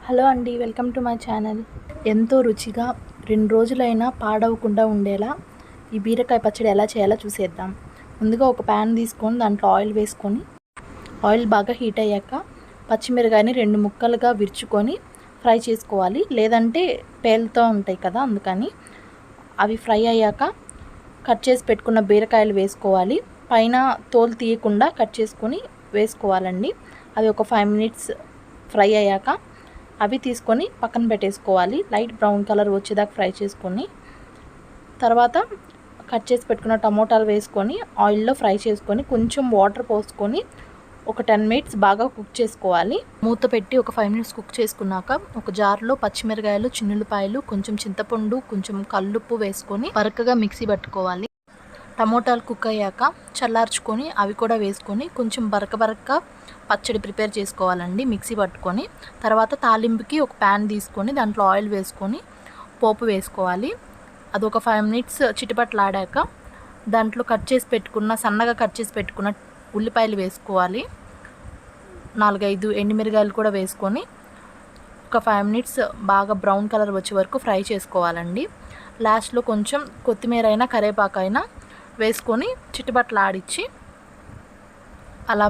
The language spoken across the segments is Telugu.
హలో అండి, వెల్కమ్ టు మై ఛానల్. ఎంతో రుచిగా 2 రోజులైనా పాడవకుండా ఉండేలా ఈ బీరకాయ పచ్చడి ఎలా చేయాలో చూసేద్దాం. ముందుగా ఒక ప్యాన్ తీసుకొని దాంట్లో ఆయిల్ వేసుకొని, ఆయిల్ బాగా హీట్ అయ్యాక పచ్చిమిరకాయని 2 ముక్కలుగా విరుచుకొని ఫ్రై చేసుకోవాలి. లేదంటే పేలుతూ ఉంటాయి కదా, అందుకని అవి ఫ్రై అయ్యాక కట్ చేసి పెట్టుకున్న బీరకాయలు వేసుకోవాలి. పైన తోలు తీయకుండా కట్ చేసుకొని వేసుకోవాలండి. అవి ఒక 5 మినిట్స్ ఫ్రై అయ్యాక అవి తీసుకొని పక్కన పెట్టేసుకోవాలి. లైట్ బ్రౌన్ కలర్ వచ్చేదాకా ఫ్రై చేసుకొని తర్వాత కట్ చేసి పెట్టుకున్న టమోటాలు వేసుకొని ఆయిల్లో ఫ్రై చేసుకొని కొంచెం వాటర్ పోసుకొని ఒక 10 మినిట్స్ బాగా కుక్ చేసుకోవాలి. మూత పెట్టి ఒక 5 మినిట్స్ కుక్ చేసుకున్నాక ఒక జార్లో పచ్చిమిరకాయలు, చిన్నులపాయలు, కొంచెం చింతపండు, కొంచెం కల్లుప్పు వేసుకొని బరకగా మిక్సీ పట్టుకోవాలి. టమోటాలు కుక్ అయ్యాక చల్లార్చుకొని అవి కూడా వేసుకొని కొంచెం బరక పచ్చడి ప్రిపేర్ చేసుకోవాలండి మిక్సీ పట్టుకొని. తర్వాత తాలింపుకి ఒక ప్యాన్ తీసుకొని దాంట్లో ఆయిల్ వేసుకొని పోపు వేసుకోవాలి. అది ఒక 5 మినిట్స్ చిటపట్లాడాక దాంట్లో సన్నగా కట్ చేసి పెట్టుకున్న ఉల్లిపాయలు వేసుకోవాలి. 4-5 ఎండుమిరగాయలు కూడా వేసుకొని ఒక 5 మినిట్స్ బాగా బ్రౌన్ కలర్ వచ్చే వరకు ఫ్రై చేసుకోవాలండి. లాస్ట్లో కొంచెం కొత్తిమీర అయినా కరివేపాకు అయినా వేసుకొని చిటపట్లాడిచ్చి అలా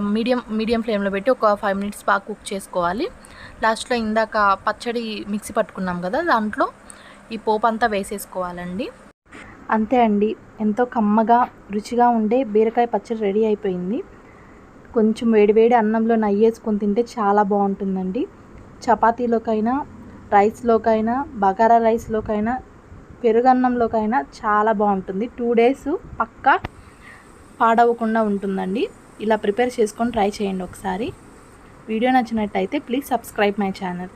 మీడియం ఫ్లేమ్లో పెట్టి ఒక 5 మినిట్స్ బాగా కుక్ చేసుకోవాలి. లాస్ట్లో ఇందాక పచ్చడి మిక్సీ పట్టుకున్నాం కదా, దాంట్లో ఈ పోపు అంతా వేసేసుకోవాలండి. అంతే అండి, ఎంతో కమ్మగా రుచిగా ఉండే బీరకాయ పచ్చడి రెడీ అయిపోయింది. కొంచెం వేడివేడి అన్నంలో నెయ్యి వేసుకొని తింటే చాలా బాగుంటుందండి. చపాతీలోకైనా, రైస్లోకైనా, బగారా రైస్లోకైనా, పెరుగన్నంలోకైనా చాలా బాగుంటుంది. 2 డేస్ పక్కా పాడవకుండా ఉంటుందండి. ఇలా ప్రిపేర్ చేసుకొని ట్రై చేయండి ఒకసారి. వీడియో నచ్చినట్టయితే ప్లీజ్ సబ్స్క్రైబ్ మై ఛానల్.